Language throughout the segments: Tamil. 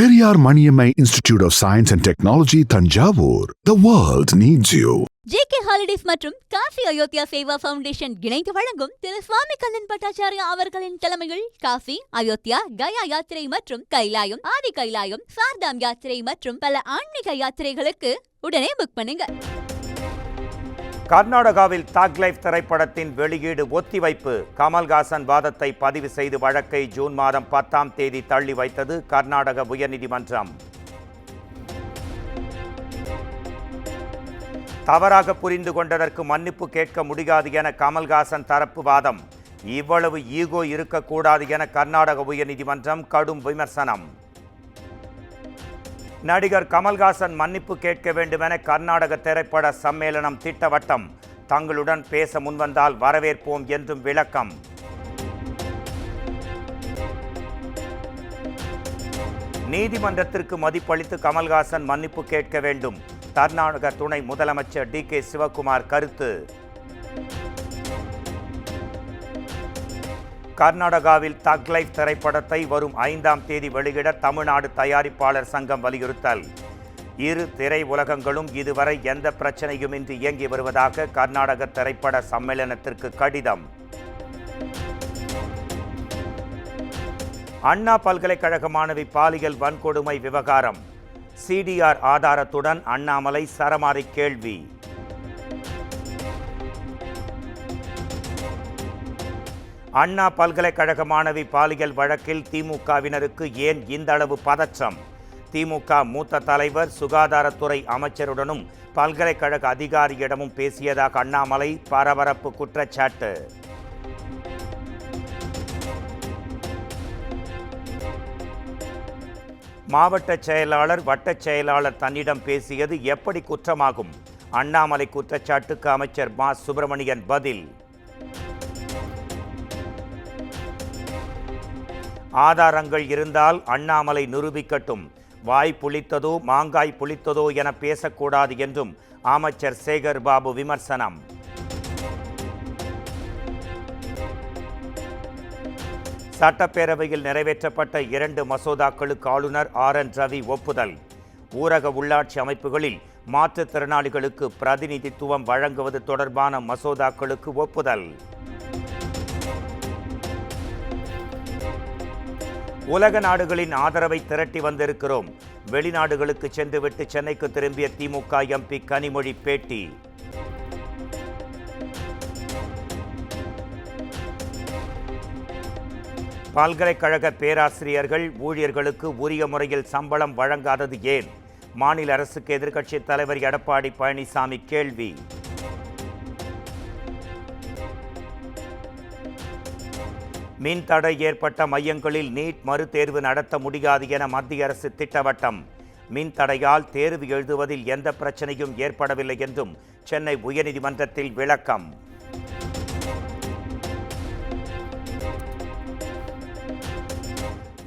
Periyar Maniammai Institute of Science and Technology, Thanjavur. The world needs you. JK Holidays மற்றும் காசி அயோத்தியா சேவா ஃபவுண்டேஷன் இணைந்து வழங்கும் திரு சுவாமி கண்ணன் பட்டாச்சாரியா அவர்களின் தலைமையில் காசி, அயோத்தியா, கயா யாத்திரை மற்றும் கைலாயம், ஆதி கைலாயம், சார்தாம் யாத்திரை மற்றும் பல ஆன்மீக யாத்திரைகளுக்கு உடனே புக் பண்ணுங்க. கர்நாடகாவில் தக் லைஃப் திரைப்படத்தின் வெளியீடு ஒத்திவைப்பு. கமல்ஹாசன் வாதத்தை பதிவு செய்து வழக்கை ஜூன் மாதம் 10ஆம் தேதி தள்ளி வைத்தது கர்நாடக உயர்நீதிமன்றம். தவறாக புரிந்து கொண்டதற்கு மன்னிப்பு கேட்க முடியாது என கமல்ஹாசன் தரப்பு வாதம். இவ்வளவு ஈகோ இருக்கக்கூடாது என கர்நாடக உயர்நீதிமன்றம் கடும் விமர்சனம். நடிகர் கமல்ஹாசன் மன்னிப்பு கேட்க வேண்டுமென கர்நாடக திரைப்பட சம்மேளனம் திட்டவட்டம். தங்களுடன் பேச முன்வந்தால் வரவேற்போம் என்றும் விளக்கம். நீதிமன்றத்திற்கு மதிப்பளித்து கமல்ஹாசன் மன்னிப்பு கேட்க வேண்டும். கர்நாடக துணை முதலமைச்சர் DK சிவகுமார் கருத்து. கர்நாடகாவில் தக் லைஃப் திரைப்படத்தை வரும் 5ஆம் தேதி வெளியிட தமிழ்நாடு தயாரிப்பாளர் சங்கம் வலியுறுத்தல். இரு திரை உலகங்களும் இதுவரை எந்த பிரச்சனையுமின்றி இயங்கி வருவதாக கர்நாடக திரைப்பட சம்மேளனத்திற்கு கடிதம். அண்ணா பல்கலைக்கழக மாணவி பாலியல் வன்கொடுமை விவகாரம். CDR ஆதாரத்துடன் அண்ணாமலை சரமாரி கேள்வி. அண்ணா பல்கலைக்கழக மாணவி பாலியல் வழக்கில் திமுகவினருக்கு ஏன் இந்த அளவு பதற்றம்? திமுக மூத்த தலைவர் சுகாதாரத்துறை அமைச்சருடனும் பல்கலைக்கழக அதிகாரியிடமும் பேசியதாக அண்ணாமலை பரபரப்பு குற்றச்சாட்டு. மாவட்ட செயலாளர் வட்டச் செயலாளர் தன்னிடம் பேசியது எப்படி குற்றமாகும்? அண்ணாமலை குற்றச்சாட்டுக்கு அமைச்சர் மா சுப்பிரமணியன் பதில். ஆதாரங்கள் இருந்தால் அண்ணாமலை நிரூபிக்கட்டும். வாய் புளித்ததோ மாங்காய் புளித்ததோ என பேசக்கூடாது என்றும் அமைச்சர் சேகர் பாபு விமர்சனம். சட்டப்பேரவையில் நிறைவேற்றப்பட்ட 2 மசோதாக்களுக்கு ஆளுநர் RN ரவி ஒப்புதல். ஊரக உள்ளாட்சி அமைப்புகளில் மாற்றுத்திறனாளிகளுக்கு பிரதிநிதித்துவம் வழங்குவது தொடர்பான மசோதாக்களுக்கு ஒப்புதல். உலக நாடுகளின் ஆதரவை திரட்டி வந்திருக்கிறோம். வெளிநாடுகளுக்கு சென்றுவிட்டு சென்னைக்கு திரும்பிய திமுக MP கனிமொழி பேட்டி. பல்கலைக்கழக பேராசிரியர்கள் ஊழியர்களுக்கு உரிய முறையில் சம்பளம் வழங்காதது ஏன்? மாநில அரசுக்கு எதிர்க்கட்சித் தலைவர் எடப்பாடி பழனிசாமி கேள்வி. மின் தடை ஏற்பட்ட மையங்களில் நீட் மறுதேர்வு நடத்த முடியாது என மத்திய அரசு திட்டவட்டம். மின் தடையால் தேர்வு எழுதுவதில் எந்த பிரச்சனையும் ஏற்படவில்லை என்றும் சென்னை உயர்நீதிமன்றத்தில் விளக்கம்.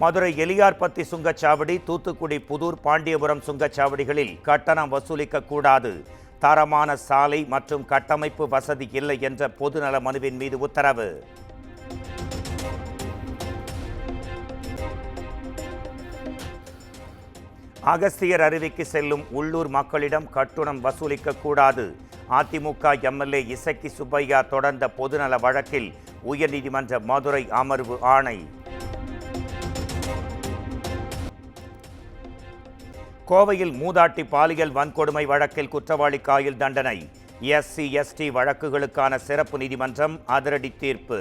மதுரை எலியார்பத்தி சுங்கச்சாவடி, தூத்துக்குடி புதூர், பாண்டியபுரம் சுங்கச்சாவடிகளில் கட்டணம் வசூலிக்கக்கூடாது. தரமான சாலை மற்றும் கட்டமைப்பு வசதி இல்லை என்ற பொதுநல மனுவின் மீது உத்தரவு. அகஸ்தியர் அருவிக்கு செல்லும் உள்ளூர் மக்களிடம் கட்டணம் வசூலிக்கக்கூடாது. அதிமுக MLA இசக்கி சுப்பையா தொடர்ந்த பொதுநல வழக்கில் உயர்நீதிமன்ற மதுரை அமர்வு ஆணை. கோவையில் மூதாட்டி பாலியல் வன்கொடுமை வழக்கில் குற்றவாளிக்கு ஆயுள் தண்டனை. SC/ST வழக்குகளுக்கான சிறப்பு நீதிமன்றம் அதிரடி தீர்ப்பு.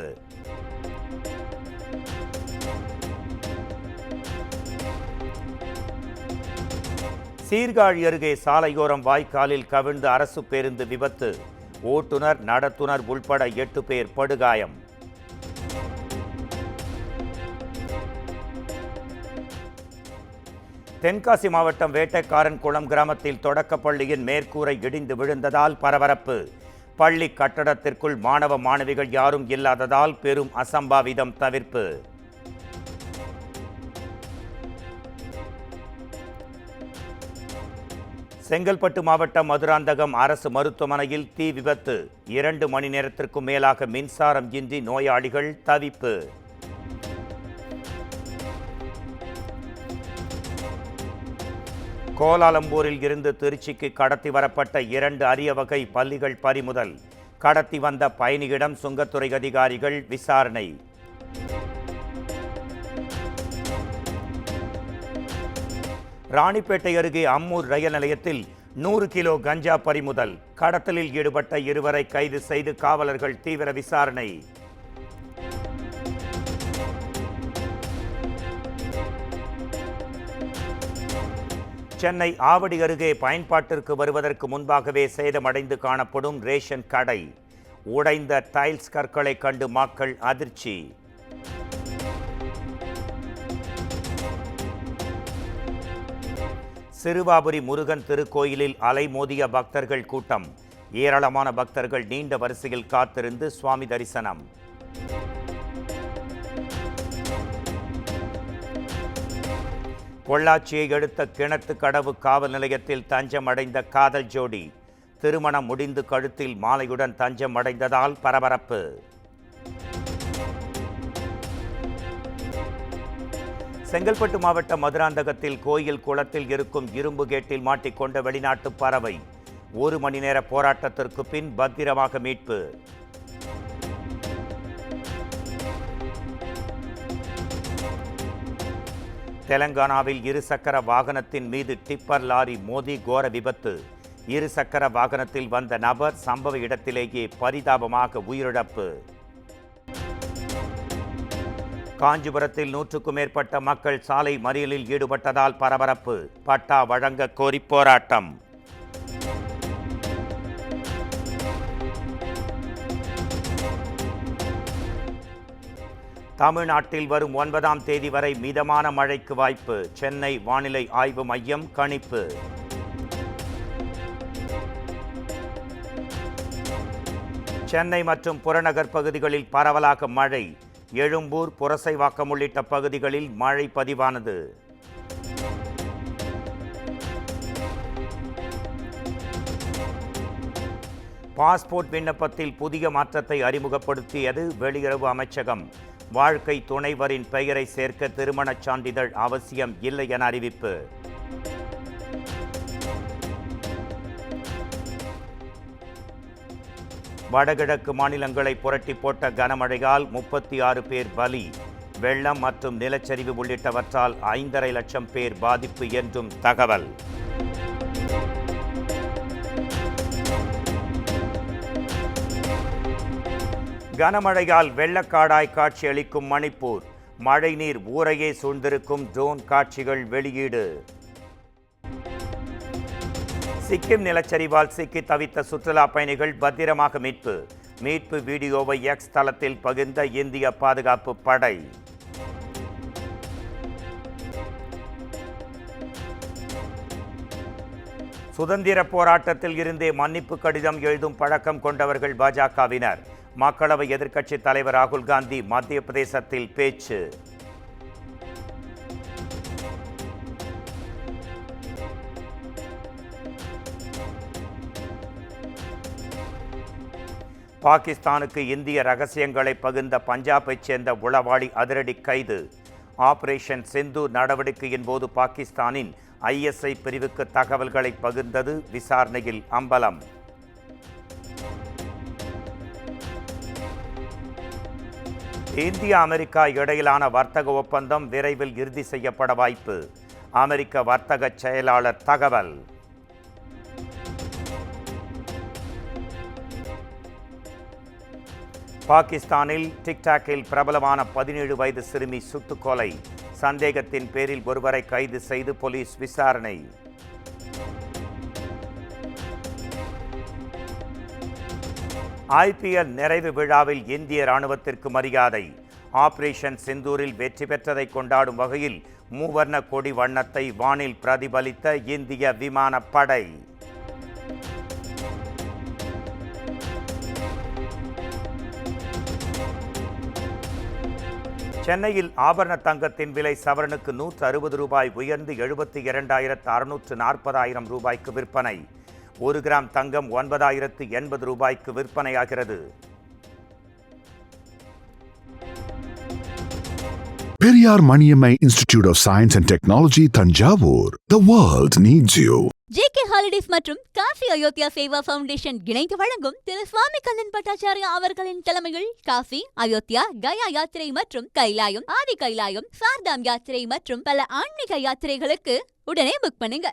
சீர்காழி அருகே சாலையோரம் வாய்க்காலில் கவிழ்ந்து அரசு பேருந்து விபத்து. ஓட்டுநர், நடத்துனர் உள்பட 8 பேர் படுகாயம். தென்காசி மாவட்டம் வேட்டைக்காரன் குளம் கிராமத்தில் தொடக்கப்பள்ளியின் மேற்கூரை இடிந்து விழுந்ததால் பரபரப்பு. பள்ளி கட்டடத்திற்குள் மாணவ மாணவிகள் யாரும் இல்லாததால் பெரும் அசம்பாவிதம் தவிர்ப்பு. செங்கல்பட்டு மாவட்டம் மதுராந்தகம் அரசு மருத்துவமனையில் தீ விபத்து. 2 மணி நேரத்திற்கும் மேலாக மின்சாரம் இன்றி நோயாளிகள் தவிப்பு. கோலாலம்பூரில் இருந்து திருச்சிக்கு கடத்தி வரப்பட்ட 2 அரிய வகை பல்லிகள் பறிமுதல். கடத்தி வந்த பயணியிடம் சுங்கத்துறை அதிகாரிகள் விசாரணை. ராணிப்பேட்டை அருகே அம்மூர் ரயில் நிலையத்தில் 100 கிலோ கஞ்சா பறிமுதல். கடத்தலில் ஈடுபட்ட 2 கைது செய்து காவலர்கள் தீவிர விசாரணை. சென்னை ஆவடி அருகே பயன்பாட்டிற்கு வருவதற்கு முன்பாகவே சேதமடைந்து காணப்படும் ரேஷன் கடை. உடைந்த டைல்ஸ் கற்களை கண்டு மக்கள் அதிர்ச்சி. சிறுவாபுரி முருகன் திருக்கோயிலில் அலைமோதிய பக்தர்கள் கூட்டம். ஏராளமான பக்தர்கள் நீண்ட வரிசையில் காத்திருந்து சுவாமி தரிசனம். பொள்ளாச்சியை அடுத்த கிணத்துக்கடவு காவல் நிலையத்தில் தஞ்சம் அடைந்த காதல் ஜோடி. திருமணம் முடிந்து கழுத்தில் மாலையுடன் தஞ்சம் அடைந்ததால் பரபரப்பு. செங்கல்பட்டு மாவட்டம் மதுராந்தகத்தில் கோயில் குளத்தில் இருக்கும் இரும்பு கேட்டில் மாட்டிக்கொண்ட வெளிநாட்டு பறவை. 1 மணி நேர போராட்டத்திற்கு பின் பத்திரமாக மீட்பு. தெலங்கானாவில் 2 சக்கர வாகனத்தின் மீது டிப்பர் லாரி மோதி கோர விபத்து. 2 சக்கர வாகனத்தில் வந்த நபர் சம்பவ இடத்திலேயே பரிதாபமாக உயிரிழப்பு. காஞ்சிபுரத்தில் 100க்கும் மேற்பட்ட மக்கள் சாலை மறியலில் ஈடுபட்டதால் பரபரப்பு. பட்டா வழங்க கோரி போராட்டம். தமிழ்நாட்டில் வரும் 9ஆம் தேதி வரை மிதமான மழைக்கு வாய்ப்பு. சென்னை வானிலை ஆய்வு மையம் கணிப்பு. சென்னை மற்றும் புறநகர் பகுதிகளில் பரவலாக மழை. எழும்பூர், புரசைவாக்கம் உள்ளிட்ட பகுதிகளில் மழை பதிவானது. பாஸ்போர்ட் விண்ணப்பத்தில் புதிய மாற்றத்தை அறிமுகப்படுத்தியது வெளியுறவு அமைச்சகம். வாழ்க்கை துணைவரின் பெயரை சேர்க்க திருமணச் சான்றிதழ் அவசியம் இல்லை என அறிவிப்பு. வடகிழக்கு மாநிலங்களை புரட்டி போட்ட கனமழையால் 36 பேர் பலி. வெள்ளம் மற்றும் நிலச்சரிவு உள்ளிட்டவற்றால் 5.5 லட்சம் பேர் பாதிப்பு என்றும் தகவல். கனமழையால் வெள்ளக்காடாய் காட்சியளிக்கும் மணிப்பூர். மழைநீர் ஊரையே சூழ்ந்திருக்கும் ட்ரோன் காட்சிகள் வெளியீடு. சிக்கிம் நிலச்சரிவால் சிக்கி தவித்த சுற்றுலா பயணிகள் பத்திரமாக மீட்பு. மீட்பு வீடியோவை எக்ஸ் தளத்தில் பகிர்ந்த இந்திய பாதுகாப்பு படை. சுதந்திர போராட்டத்தில் இருந்தே மன்னிப்பு கடிதம் எழுதும் பழக்கம் கொண்டவர்கள் பாஜகவினர். மக்களவை எதிர்க்கட்சித் தலைவர் ராகுல் காந்தி மத்திய பிரதேசத்தில் பேச்சு. பாகிஸ்தானுக்கு இந்திய ரகசியங்களை பகிர்ந்த பஞ்சாபைச் சேர்ந்த உளவாளி அதிரடி கைது. ஆபரேஷன் சிந்து நடவடிக்கையின் போது பாகிஸ்தானின் ISI பிரிவுக்கு தகவல்களை பகிர்ந்தது விசாரணையில் அம்பலம். இந்தியா அமெரிக்கா இடையிலான வர்த்தக ஒப்பந்தம் விரைவில் இறுதி செய்யப்பட வாய்ப்பு. அமெரிக்க வர்த்தக செயலாளர் தகவல். பாகிஸ்தானில் டிக்டாக்கில் பிரபலமான 17 வயது சிறுமி சுட்டுக்கொலை. சந்தேகத்தின் பேரில் ஒருவரை கைது செய்து போலீஸ் விசாரணை. IPL நிறைவு விழாவில் இந்திய ராணுவத்திற்கு மரியாதை. ஆபரேஷன் சிந்தூரில் வெற்றி பெற்றதை கொண்டாடும் வகையில் மூவர்ண கொடி வண்ணத்தை வானில் பிரதிபலித்த இந்திய விமானப்படை. சென்னையில் ஆபரண தங்கத்தின் விலை சவரனுக்கு 160 ரூபாய் உயர்ந்து 72,640 ரூபாய்க்கு விற்பனை. 1 கிராம் தங்கம் 9,080 ரூபாய்க்கு விற்பனையாகிறது. Periyar Maniammai Institute of Science and Technology, Tanjavur. The world needs you. JK holidays மற்றும் காசி அயோத்தியா சேவா ஃபவுண்டேஷன் இணைந்து வழங்கும் திரு சுவாமி கண்ணன் பட்டாச்சாரியா அவர்களின் தலைமையில் காசி, அயோத்தியா, கயா யாத்திரை மற்றும் கைலாயம், ஆதி கைலாயம், சார்தாம் யாத்திரை மற்றும் பல ஆன்மீக யாத்திரைகளுக்கு உடனே புக் பண்ணுங்க.